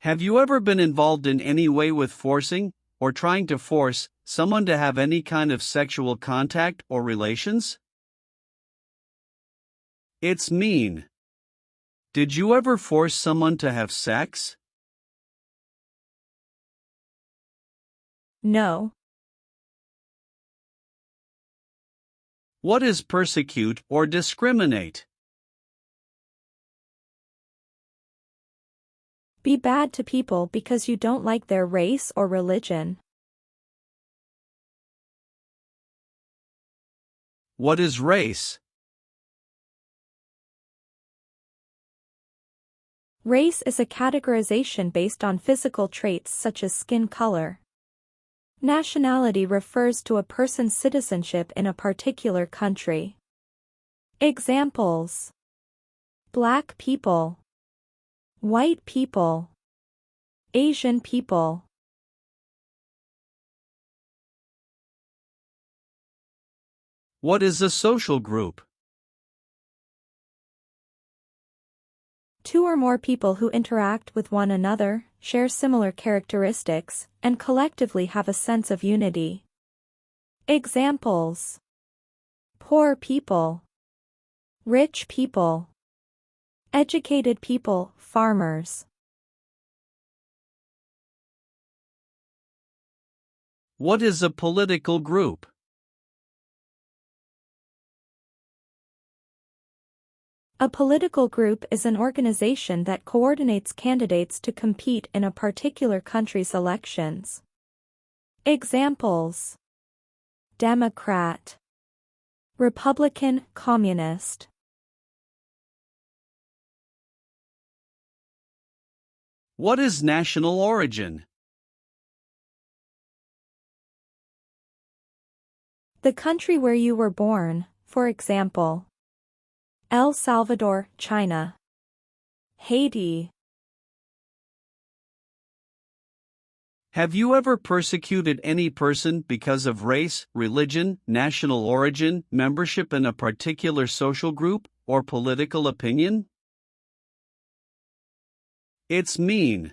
Have you ever been involved in any way with forcing, or trying to force, someone to have any kind of sexual contact or relations? It's mean. Did you ever force someone to have sex? No. What is persecute or discriminate? Be bad to people because you don't like their race or religion. What is race? Race is a categorization based on physical traits such as skin color. Nationality refers to a person's citizenship in a particular country. Examples: Black people, white people, Asian people. What is a social group? Two or more people who interact with one another, share similar characteristics, and collectively have a sense of unity. Examples: poor people, rich people, educated people, farmers. What is a political group? A political group is an organization that coordinates candidates to compete in a particular country's elections. Examples: Democrat, Republican, Communist. What is national origin? The country where you were born, for example, El Salvador, China, Haiti. Have you ever persecuted any person because of race, religion, national origin, membership in a particular social group, or political opinion? It's mean.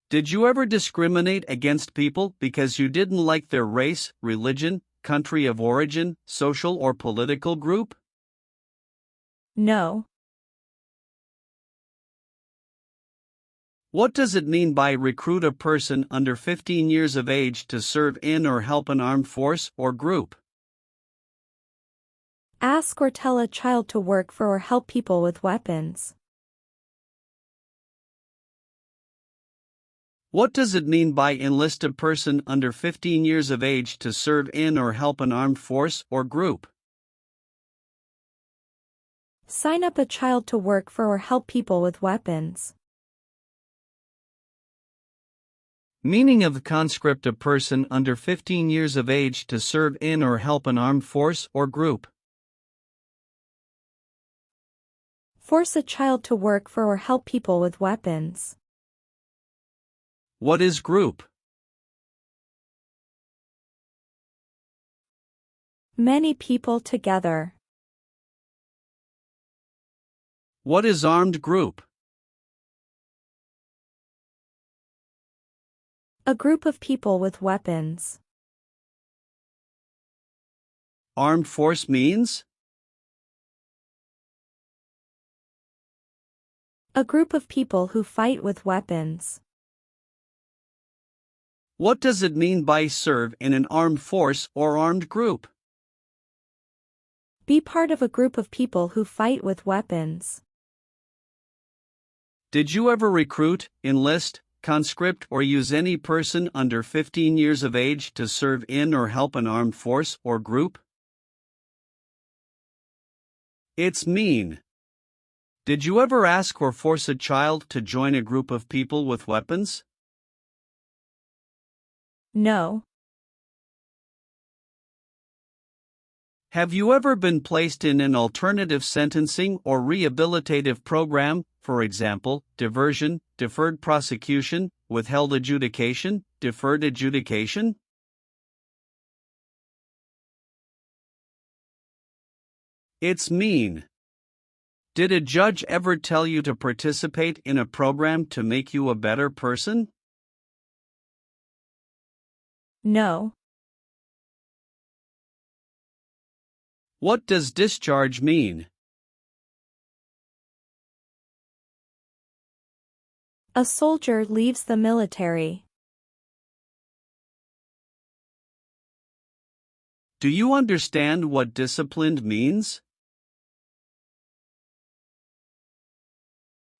Did you ever discriminate against people because you didn't like their race, religion, country of origin, social or political group? No. What does it mean by recruit a person under 15 years of age to serve in or help an armed force or group? Ask or tell a child to work for or help people with weapons. What does it mean by enlist a person under 15 years of age to serve in or help an armed force or group? Sign up a child to work for or help people with weapons. Meaning of the conscript: a person under 15 years of age to serve in or help an armed force or group. Force a child to work for or help people with weapons. What is group? Many people together. What is armed group? A group of people with weapons. Armed force means? A group of people who fight with weapons. What does it mean by serve in an armed force or armed group? Be part of a group of people who fight with weapons. Did you ever recruit, enlist, conscript, or use any person under 15 years of age to serve in or help an armed force or group? It's mean. Did you ever ask or force a child to join a group of people with weapons? No. Have you ever been placed in an alternative sentencing or rehabilitative program, for example, diversion, deferred prosecution, withheld adjudication, deferred adjudication? It's mean. Did a judge ever tell you to participate in a program to make you a better person? No. What does discharge mean? A soldier leaves the military. Do you understand what disciplined means?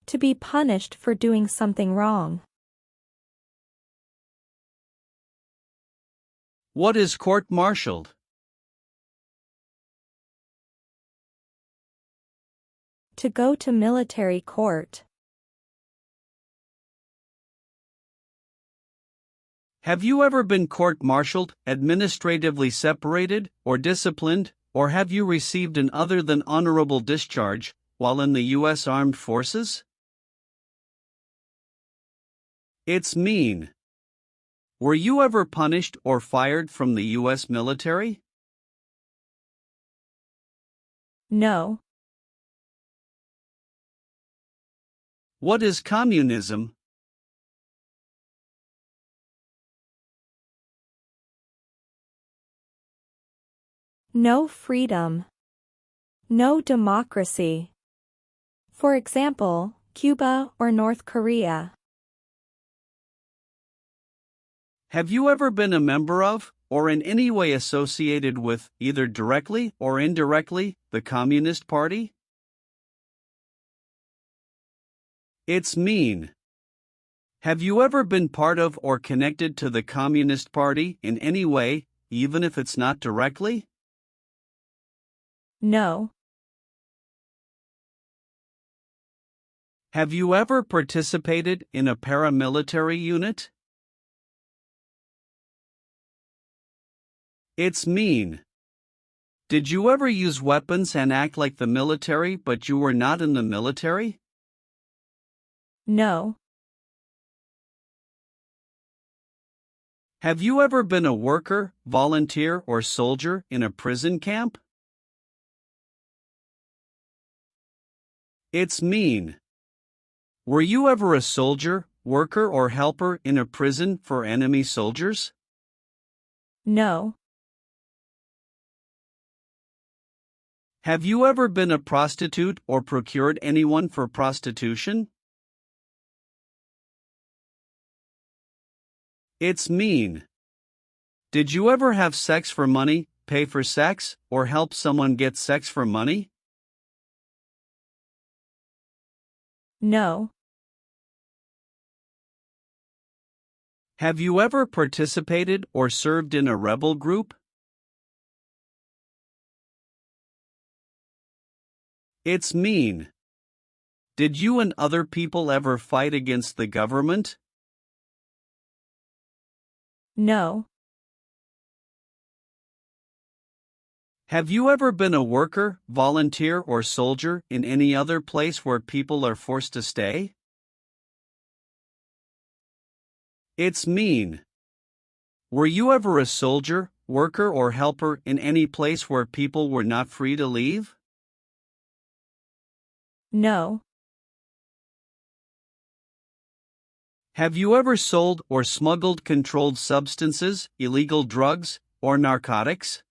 To be punished for doing something wrong. What is court-martialed? To go to military court. Have you ever been court-martialed, administratively separated, or disciplined, or have you received an other than honorable discharge while in the U.S. Armed Forces? It's mean. Were you ever punished or fired from the U.S. military? No. What is communism? No freedom. No democracy. For example, Cuba or North Korea. Have you ever been a member of, or in any way associated with, either directly or indirectly, the Communist Party? It's mean. Have you ever been part of or connected to the Communist Party in any way, even if it's not directly? No. Have you ever participated in a paramilitary unit? It's mean. Did you ever use weapons and act like the military but you were not in the military? No. Have you ever been a worker, volunteer, or soldier in a prison camp? It's mean. Were you ever a soldier, worker, or helper in a prison for enemy soldiers? No. Have you ever been a prostitute or procured anyone for prostitution? It's mean. Did you ever have sex for money, pay for sex, or help someone get sex for money? No. Have you ever participated or served in a rebel group? It's mean. Did you and other people ever fight against the government? No. Have you ever been a worker, volunteer, or soldier in any other place where people are forced to stay? It's mean. Were you ever a soldier, worker, or helper in any place where people were not free to leave? No. Have you ever sold or smuggled controlled substances, illegal drugs, or narcotics?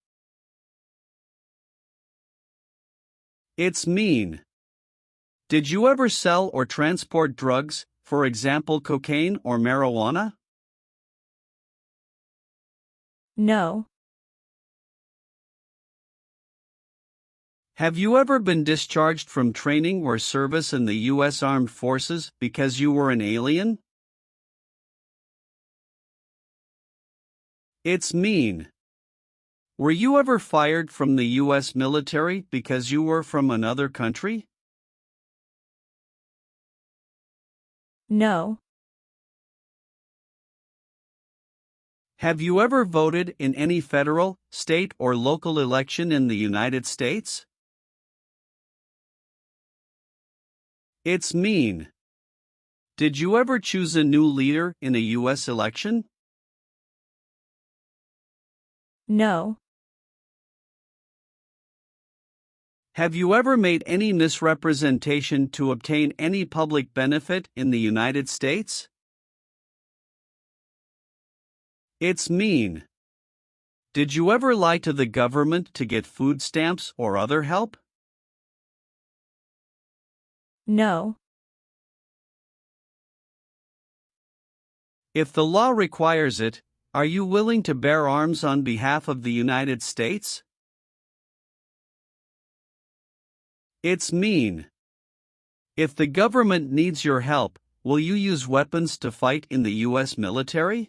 It's mean. Did you ever sell or transport drugs, for example cocaine or marijuana? No. Have you ever been discharged from training or service in the U.S. Armed Forces because you were an alien? It's mean. Were you ever fired from the U.S. military because you were from another country? No. Have you ever voted in any federal, state, or local election in the United States? It's mean. Did you ever choose a new leader in a U.S. election? No. Have you ever made any misrepresentation to obtain any public benefit in the United States? It's mean. Did you ever lie to the government to get food stamps or other help? No. If the law requires it, are you willing to bear arms on behalf of the United States? It's mean. If the government needs your help, will you use weapons to fight in the U.S. military?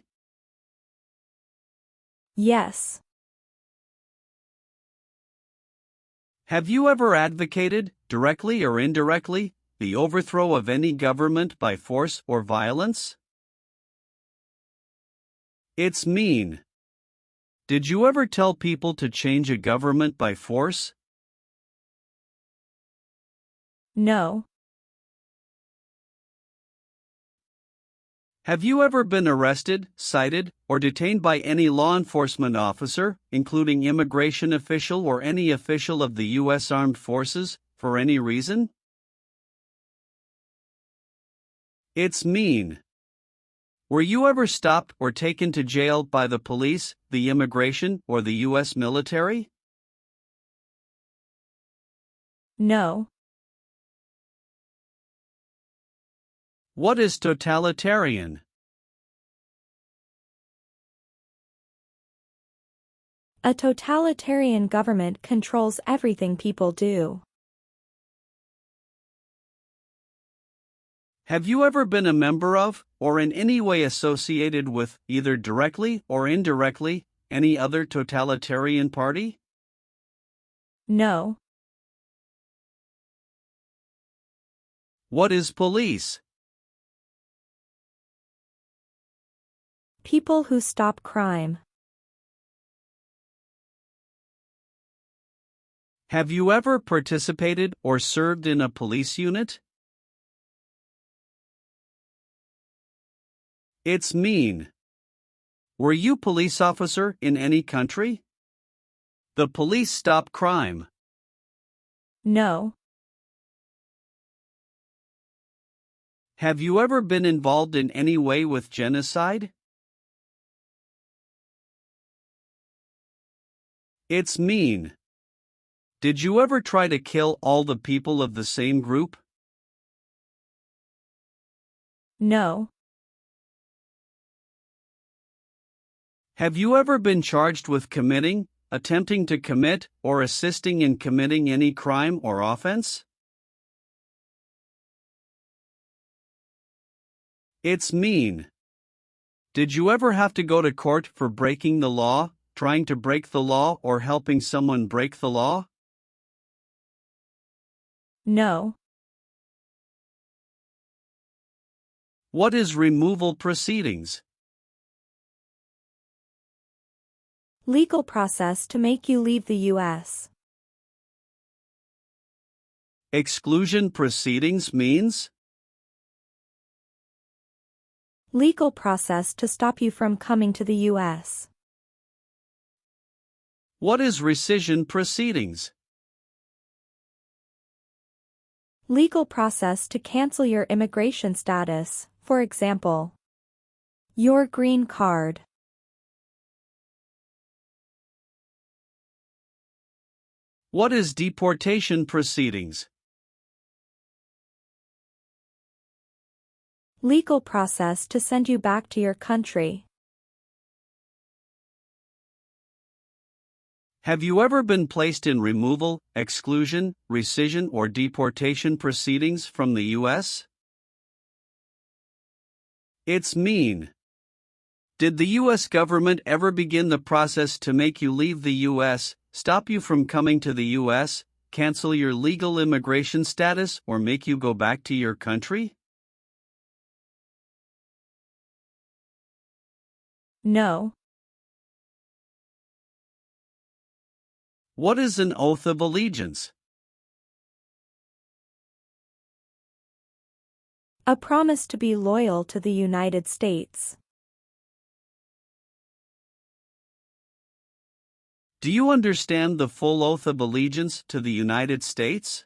Yes. Have you ever advocated, directly or indirectly, the overthrow of any government by force or violence? It's mean. Did you ever tell people to change a government by force? No. Have you ever been arrested, cited, or detained by any law enforcement officer, including immigration official or any official of the U.S. Armed Forces, for any reason? It's mean. Were you ever stopped or taken to jail by the police, the immigration, or the U.S. military? No. What is totalitarian? A totalitarian government controls everything people do. Have you ever been a member of, or in any way associated with, either directly or indirectly, any other totalitarian party? No. What is police? People who stop crime. Have you ever participated or served in a police unit? It's mean. Were you police officer in any country? The police stop crime. No. Have you ever been involved in any way with genocide? It's mean. Did you ever try to kill all the people of the same group? No. Have you ever been charged with committing, attempting to commit, or assisting in committing any crime or offense? It's mean. Did you ever have to go to court for breaking the law, trying to break the law, or helping someone break the law? No. What is removal proceedings? Legal process to make you leave the U.S. Exclusion proceedings means? Legal process to stop you from coming to the U.S. What is rescission proceedings? Legal process to cancel your immigration status, for example, your green card. What is deportation proceedings? Legal process to send you back to your country. Have you ever been placed in removal, exclusion, rescission, or deportation proceedings from the U.S.? It's mean. Did the U.S. government ever begin the process to make you leave the U.S., stop you from coming to the U.S., cancel your legal immigration status, or make you go back to your country? No. What is an oath of allegiance? A promise to be loyal to the United States. Do you understand the full oath of allegiance to the United States?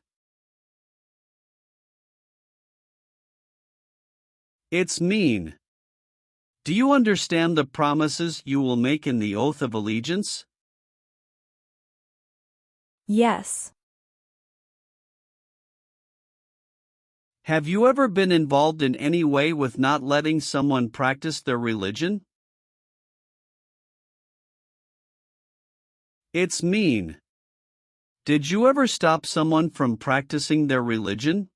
It's mean. Do you understand the promises you will make in the oath of allegiance? Yes. Have you ever been involved in any way with not letting someone practice their religion? It's mean. Did you ever stop someone from practicing their religion?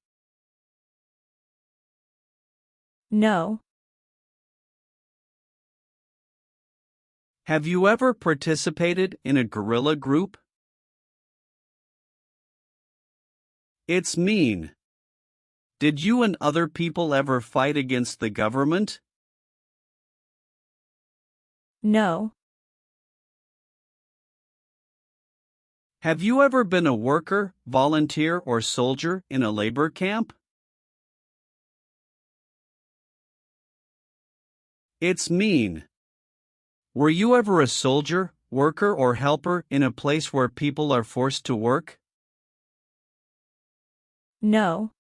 No. Have you ever participated in a guerrilla group? It's mean. Did you and other people ever fight against the government? No. Have you ever been a worker, volunteer, or soldier in a labor camp? It's mean. Were you ever a soldier, worker, or helper in a place where people are forced to work? No.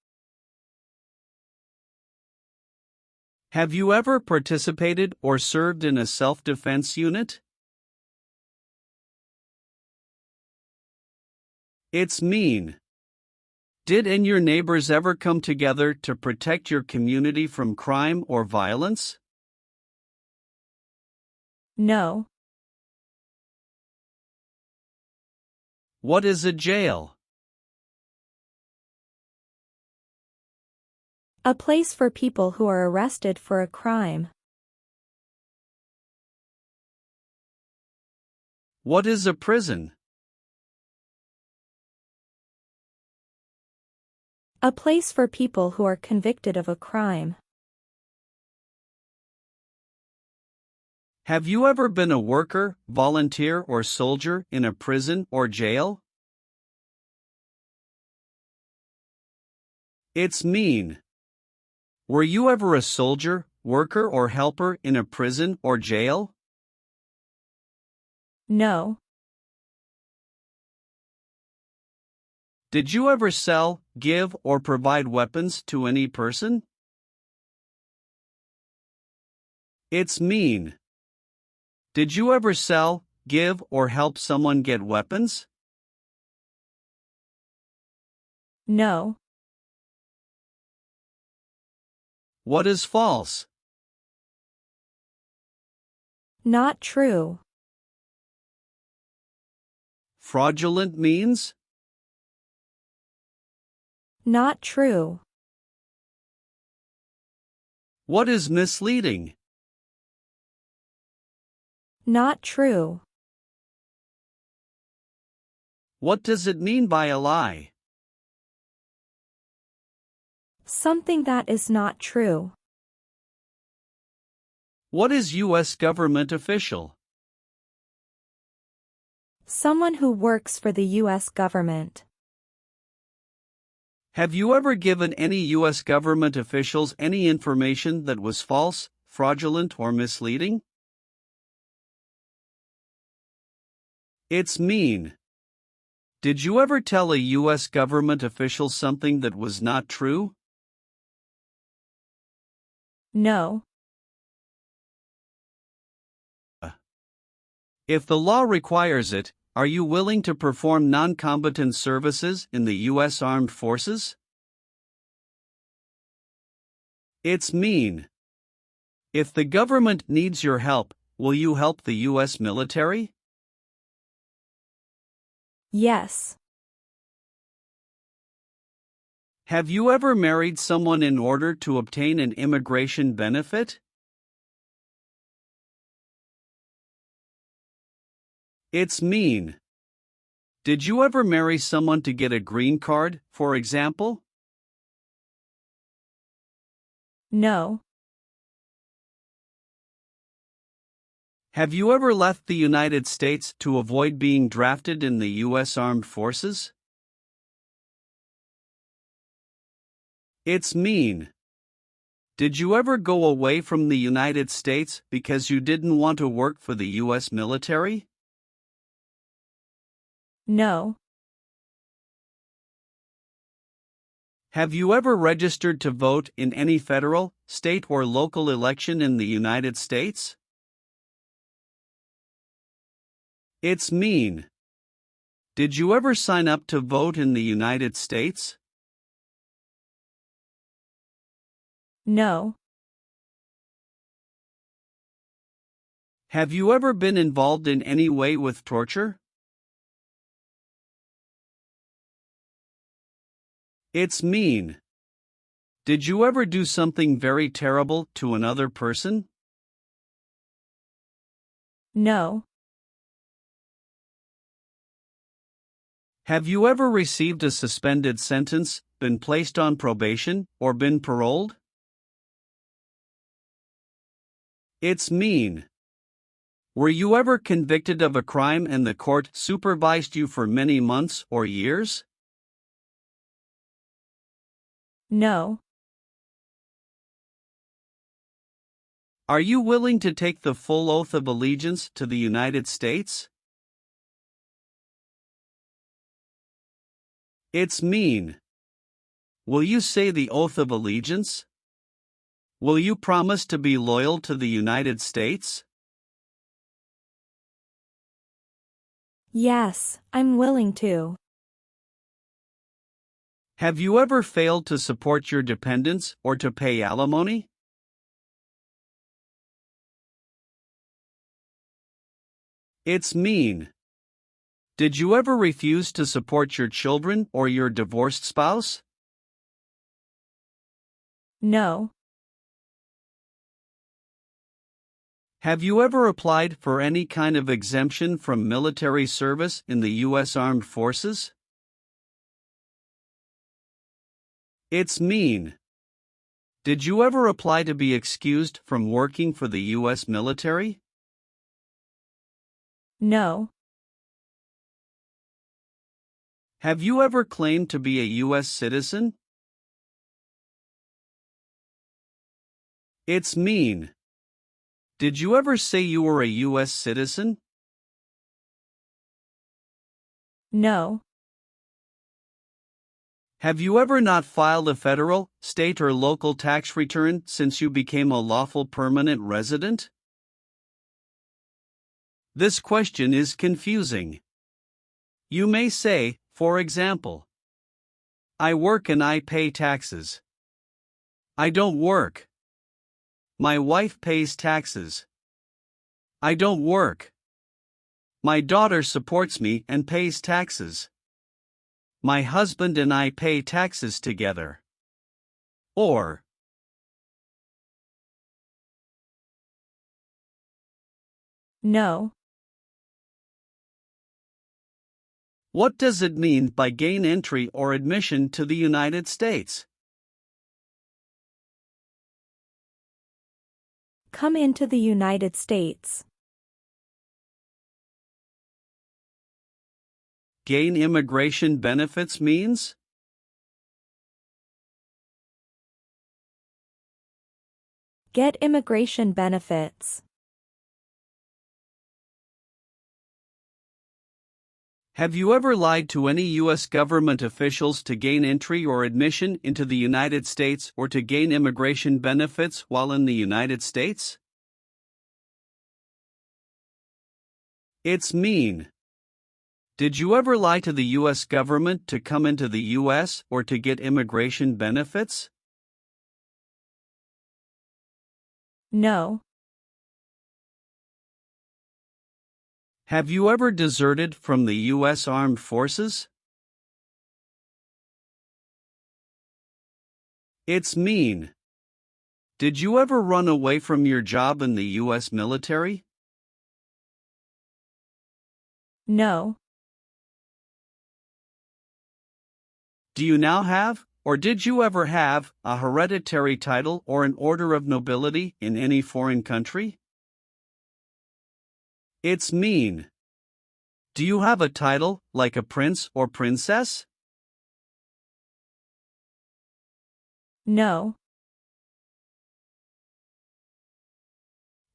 Have you ever participated or served in a self-defense unit? It's mean. Did and your neighbors ever come together to protect your community from crime or violence? No. What is a jail? A place for people who are arrested for a crime. What is a prison? A place for people who are convicted of a crime. Have you ever been a worker, volunteer, or soldier in a prison or jail? It's mean. Were you ever a soldier, worker, or helper in a prison or jail? No. Did you ever sell, give, or provide weapons to any person? It's mean. Did you ever sell, give, or help someone get weapons? No. What is false? Not true. Fraudulent means? Not true. What is misleading? Not true. What does it mean by a lie? Something that is not true. What is U.S. government official? Someone who works for the U.S. government. Have you ever given any U.S. government officials any information that was false, fraudulent, or misleading? It's mean. Did you ever tell a U.S. government official something that was not true? No. If the law requires it, are you willing to perform non-combatant services in the U.S. Armed Forces? It's mean. If the government needs your help, will you help the U.S. military? Yes. Have you ever married someone in order to obtain an immigration benefit? It's mean. Did you ever marry someone to get a green card, for example? No. Have you ever left the United States to avoid being drafted in the U.S. Armed Forces? It's mean. Did you ever go away from the United States because you didn't want to work for the U.S. military? No. Have you ever registered to vote in any federal, state, or local election in the United States? It's mean. Did you ever sign up to vote in the United States? No. Have you ever been involved in any way with torture? It's mean. Did you ever do something very terrible to another person? No. Have you ever received a suspended sentence, been placed on probation, or been paroled? It's mean. Were you ever convicted of a crime and the court supervised you for many months or years? No. Are you willing to take the full oath of allegiance to the United States? It's mean. Will you say the oath of allegiance? Will you promise to be loyal to the United States? Yes, I'm willing to. Have you ever failed to support your dependents or to pay alimony? It's mean. Did you ever refuse to support your children or your divorced spouse? No. Have you ever applied for any kind of exemption from military service in the U.S. Armed Forces? It's mean. Did you ever apply to be excused from working for the U.S. military? No. Have you ever claimed to be a U.S. citizen? It's mean. Did you ever say you were a U.S. citizen? No. Have you ever not filed a federal, state, or local tax return since you became a lawful permanent resident? This question is confusing. You may say, for example, I work and I pay taxes. I don't work. My wife pays taxes. I don't work. My daughter supports me and pays taxes. My husband and I pay taxes together. Or, No. what does it mean by gain entry or admission to the United States? Come into the United States. Gain immigration benefits means? Get immigration benefits. Have you ever lied to any U.S. government officials to gain entry or admission into the United States or to gain immigration benefits while in the United States? It's mean. Did you ever lie to the U.S. government to come into the U.S. or to get immigration benefits? No. Have you ever deserted from the U.S. Armed Forces? It's mean. Did you ever run away from your job in the U.S. military? No. Do you now have, or did you ever have, a hereditary title or an order of nobility in any foreign country? It's mean. Do you have a title, like a prince or princess? No.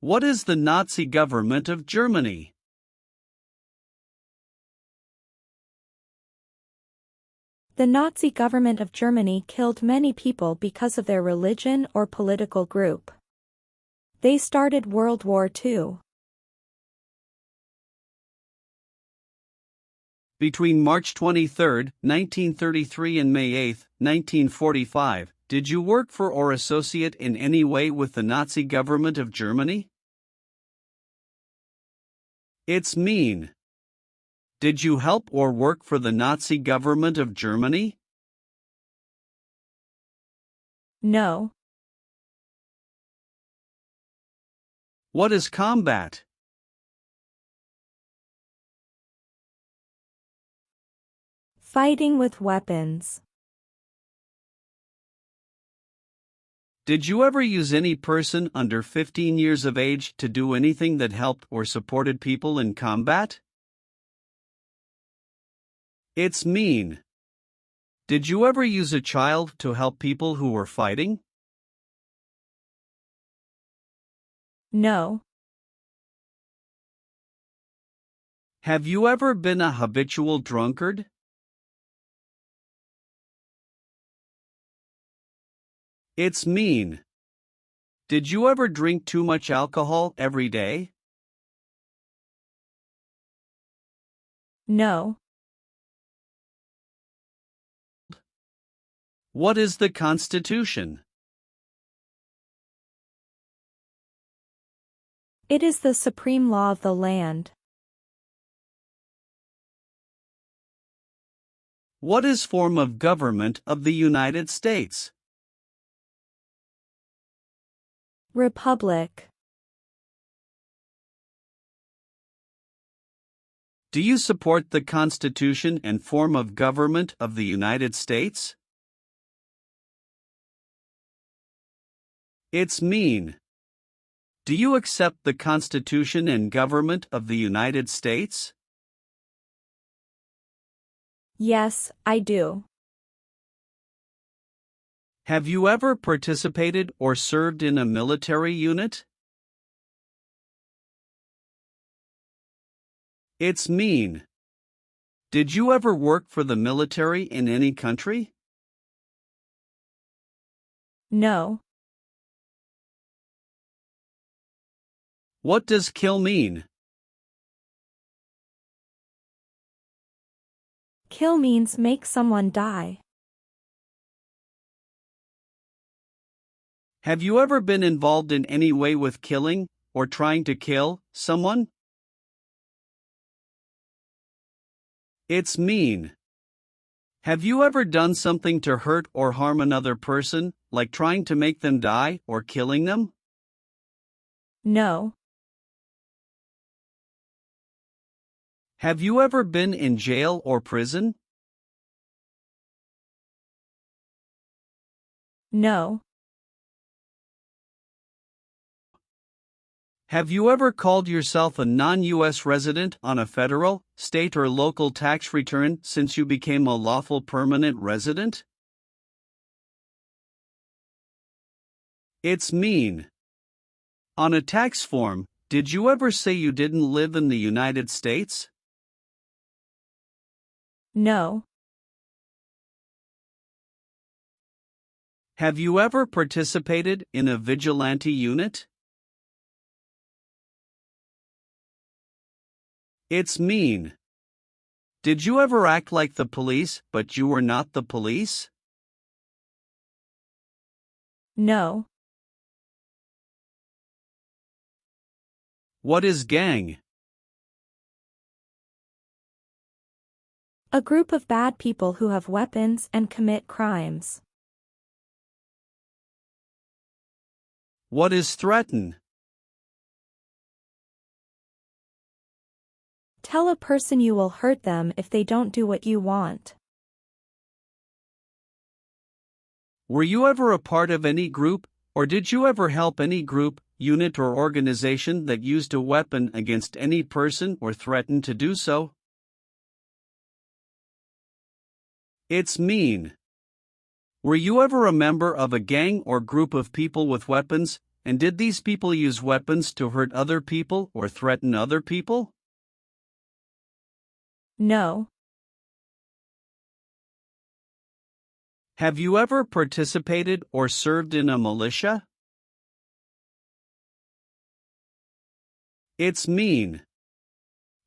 What is the Nazi government of Germany? The Nazi government of Germany killed many people because of their religion or political group. They started World War II. Between March 23, 1933 and May 8, 1945, did you work for or associate in any way with the Nazi government of Germany? It's mean. Did you help or work for the Nazi government of Germany? No. What is combat? Fighting with weapons. Did you ever use any person under 15 years of age to do anything that helped or supported people in combat? It's mean. Did you ever use a child to help people who were fighting? No. Have you ever been a habitual drunkard? It's mean. Did you ever drink too much alcohol every day? No. What is the Constitution? It is the supreme law of the land. What is form of government of the United States? Republic. Do you support the Constitution and form of government of the United States? It's mean. Do you accept the Constitution and government of the United States? Yes, I do. Have you ever participated or served in a military unit? It's mean. Did you ever work for the military in any country? No. What does kill mean? Kill means make someone die. Have you ever been involved in any way with killing or trying to kill someone? It's mean. Have you ever done something to hurt or harm another person, like trying to make them die or killing them? No. Have you ever been in jail or prison? No. Have you ever called yourself a non-U.S. resident on a federal, state or local tax return since you became a lawful permanent resident? It's mean. On a tax form, did you ever say you didn't live in the United States? No. Have you ever participated in a vigilante unit? It's mean. Did you ever act like the police, but you were not the police? No. What is gang? A group of bad people who have weapons and commit crimes. What is threaten? Tell a person you will hurt them if they don't do what you want. Were you ever a part of any group, or did you ever help any group, unit or organization that used a weapon against any person or threatened to do so? It's mean. Were you ever a member of a gang or group of people with weapons, and did these people use weapons to hurt other people or threaten other people? No. Have you ever participated or served in a militia? It's mean.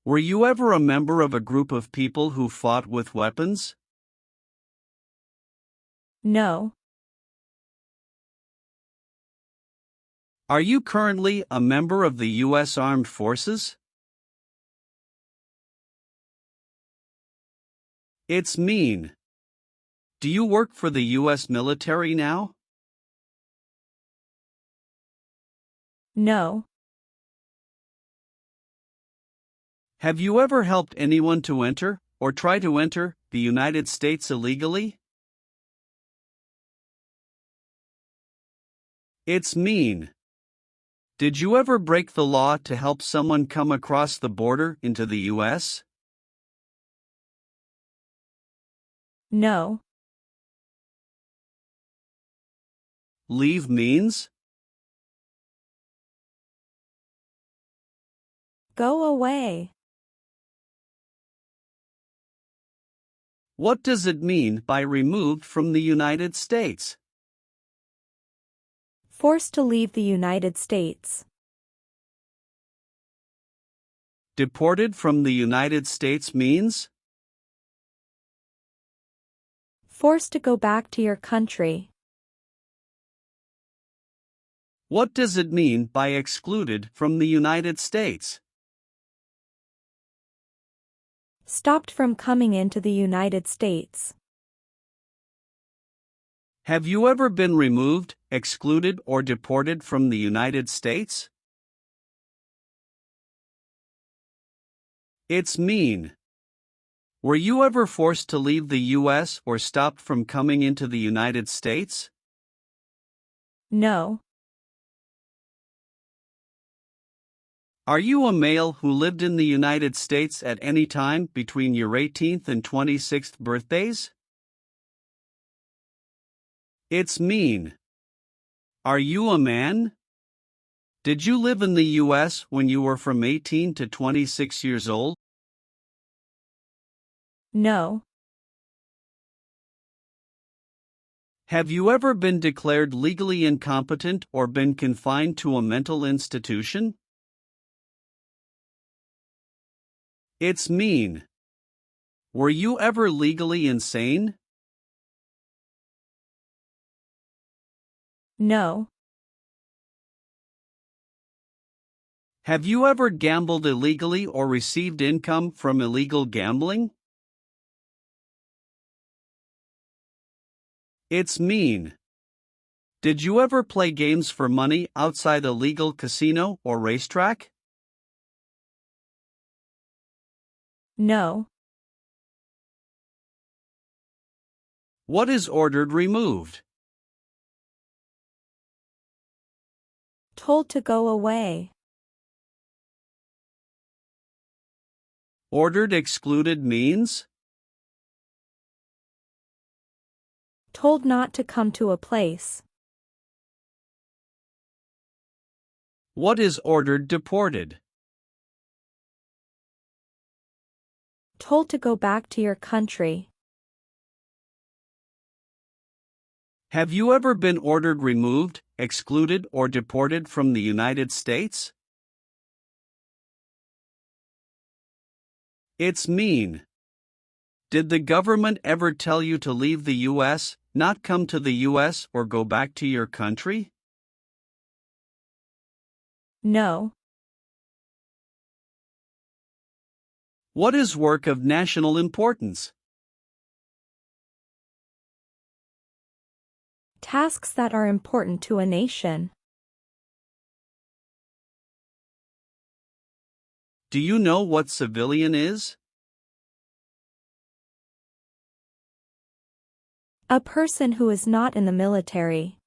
Were you ever a member of a group of people who fought with weapons? No. Are you currently a member of the U.S. Armed Forces? It's mean. Do you work for the U.S. military now? No. Have you ever helped anyone to enter, or try to enter, the United States illegally? It's mean. Did you ever break the law to help someone come across the border into the U.S.? No. Leave means? Go away. What does it mean by removed from the United States? Forced to leave the United States. Deported from the United States means? Forced to go back to your country. What does it mean by excluded from the United States? Stopped from coming into the United States. Have you ever been removed, excluded, or deported from the United States? It's mean. Were you ever forced to leave the U.S. or stopped from coming into the United States? No. Are you a male who lived in the United States at any time between your 18th and 26th birthdays? It's mean. Are you a man? Did you live in the U.S. when you were from 18 to 26 years old? No. Have you ever been declared legally incompetent or been confined to a mental institution? It's mean. Were you ever legally insane? No. Have you ever gambled illegally or received income from illegal gambling? It's mean. Did you ever play games for money outside a legal casino or racetrack? No. What is ordered removed? Told to go away. Ordered excluded means? Told not to come to a place. What is ordered deported? Told to go back to your country. Have you ever been ordered removed, excluded, or deported from the United States? It's mean. Did the government ever tell you to leave the U.S., not come to the U.S., or go back to your country? No. What is work of national importance? Tasks that are important to a nation. Do you know what civilian is? A person who is not in the military.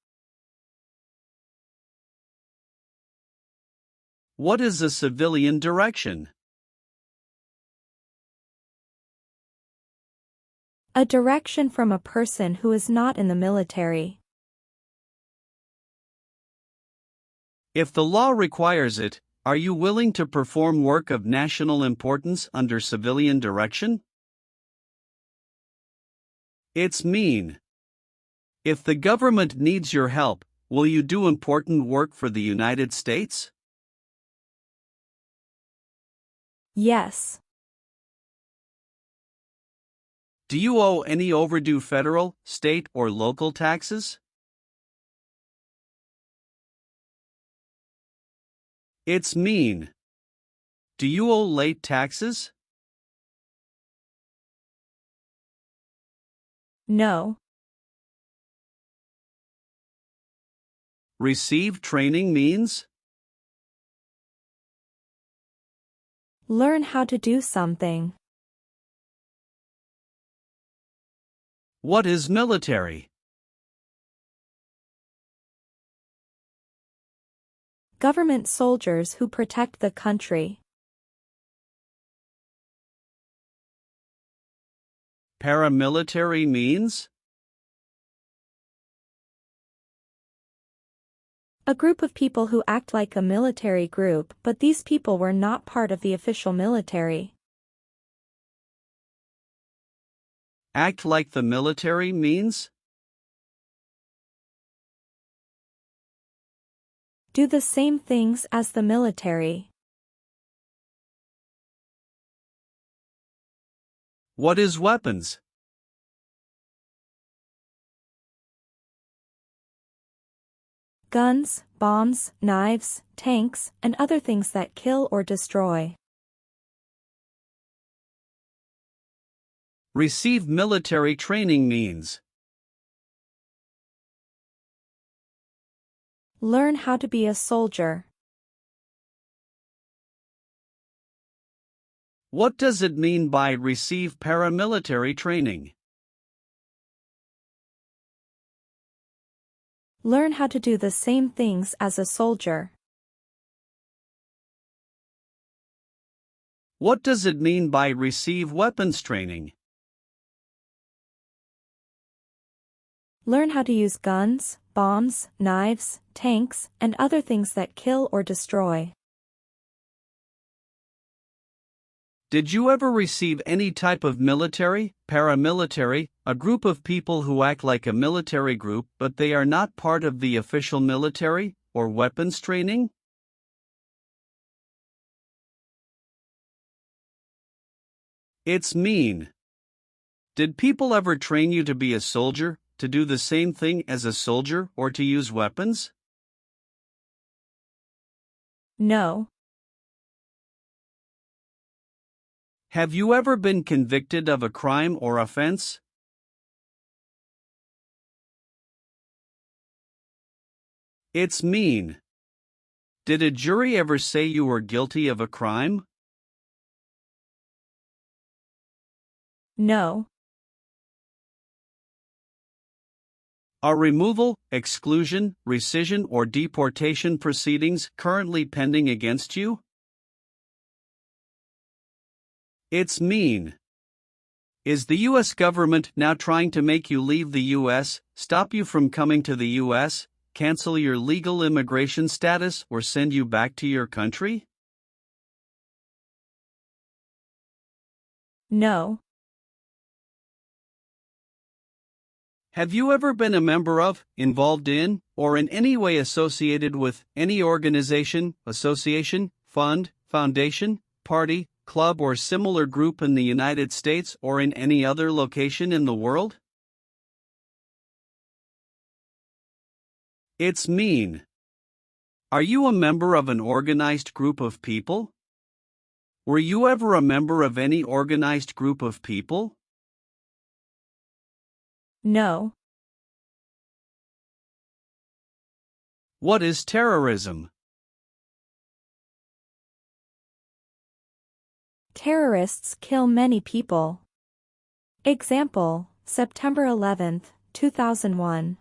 What is a civilian direction? A direction from a person who is not in the military. If the law requires it, are you willing to perform work of national importance under civilian direction? It's mean. If the government needs your help, will you do important work for the United States? Yes. Do you owe any overdue federal, state, or local taxes? It's mean. Do you owe late taxes? No. Receive training means? Learn how to do something. What is military? Government soldiers who protect the country. Paramilitary means? A group of people who act like a military group, but these people were not part of the official military. Act like the military means? Do the same things as the military. What is weapons? Guns, bombs, knives, tanks, and other things that kill or destroy. Receive military training means? Learn how to be a soldier. What does it mean by receive paramilitary training? Learn how to do the same things as a soldier. What does it mean by receive weapons training? Learn how to use guns, bombs, knives, tanks, and other things that kill or destroy. Did you ever receive any type of military, paramilitary, a group of people who act like a military group but they are not part of the official military, or weapons training? It's mean. Did people ever train you to be a soldier, to do the same thing as a soldier, or to use weapons? No. Have you ever been convicted of a crime or offense? It's mean. Did a jury ever say you were guilty of a crime? No. Are removal, exclusion, rescission, or deportation proceedings currently pending against you? It's mean. Is the U.S. government now trying to make you leave the U.S., stop you from coming to the U.S., cancel your legal immigration status, or send you back to your country? No. Have you ever been a member of, involved in, or in any way associated with any organization, association, fund, foundation, party, club, or similar group in the United States or in any other location in the world? It's mean. Are you a member of an organized group of people? Were you ever a member of any organized group of people? No. What is terrorism? Terrorists kill many people. Example, September 11, 2001.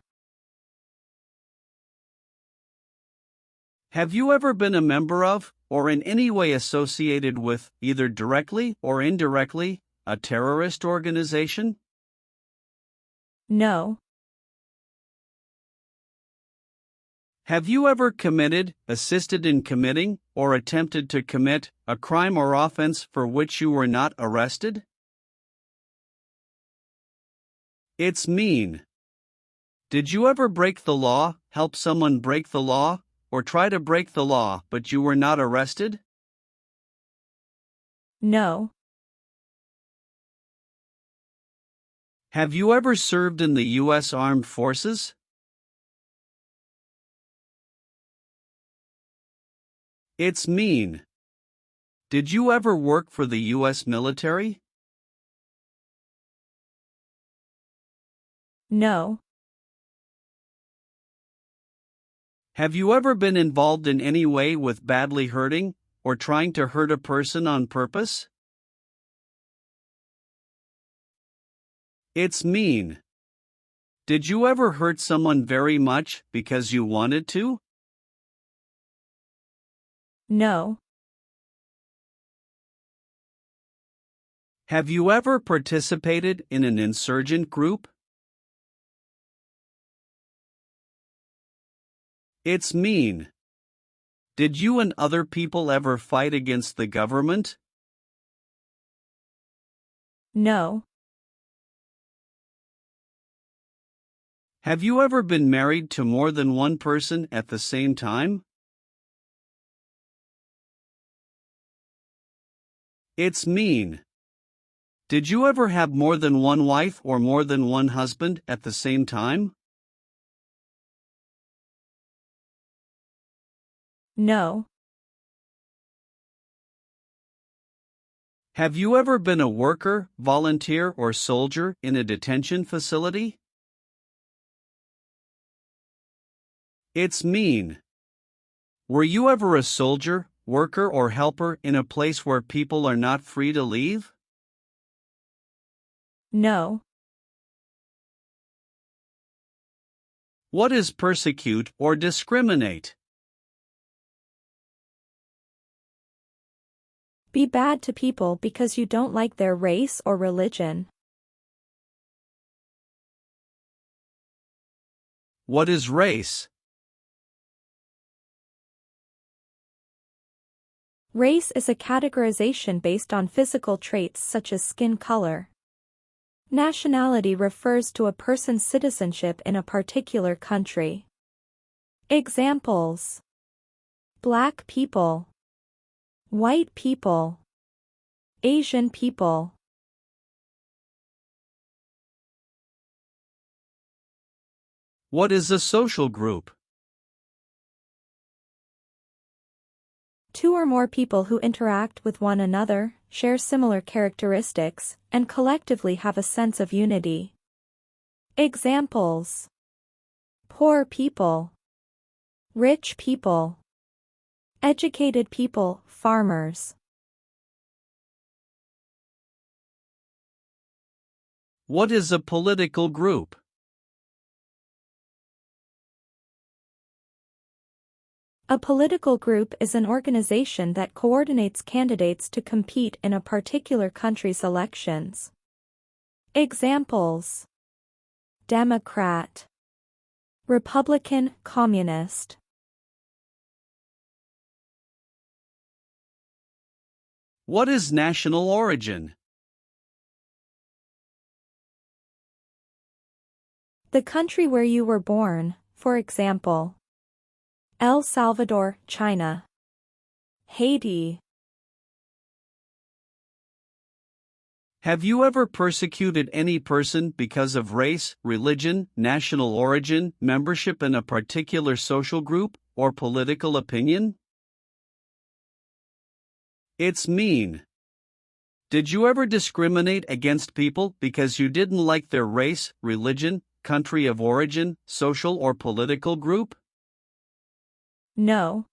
Have you ever been a member of, or in any way associated with, either directly or indirectly, a terrorist organization? No. Have you ever committed, assisted in committing, or attempted to commit a crime or offense for which you were not arrested? It's mean. Did you ever break the law, help someone break the law, or try to break the law but you were not arrested? No. Have you ever served in the U.S. Armed Forces? It's mean. Did you ever work for the U.S. military? No. Have you ever been involved in any way with badly hurting, or trying to hurt a person on purpose? It's mean. Did you ever hurt someone very much because you wanted to? No. Have you ever participated in an insurgent group? It's mean. Did you and other people ever fight against the government? No. Have you ever been married to more than one person at the same time? It's mean. Did you ever have more than one wife or more than one husband at the same time? No. Have you ever been a worker, volunteer, or soldier in a detention facility? It's mean. Were you ever a soldier, worker, or helper in a place where people are not free to leave? No. What is persecute or discriminate? Be bad to people because you don't like their race or religion. What is race? Race is a categorization based on physical traits such as skin color. Nationality refers to a person's citizenship in a particular country. Examples: Black people, white people, Asian people. What is a social group? Two or more people who interact with one another, share similar characteristics, and collectively have a sense of unity. Examples: poor people, rich people, educated people, farmers. What is a political group? A political group is an organization that coordinates candidates to compete in a particular country's elections. Examples: Democrat, Republican, Communist. What is national origin? The country where you were born, for example, El Salvador, China, Haiti. Have you ever persecuted any person because of race, religion, national origin, membership in a particular social group, or political opinion? It's mean. Did you ever discriminate against people because you didn't like their race, religion, country of origin, social or political group? No.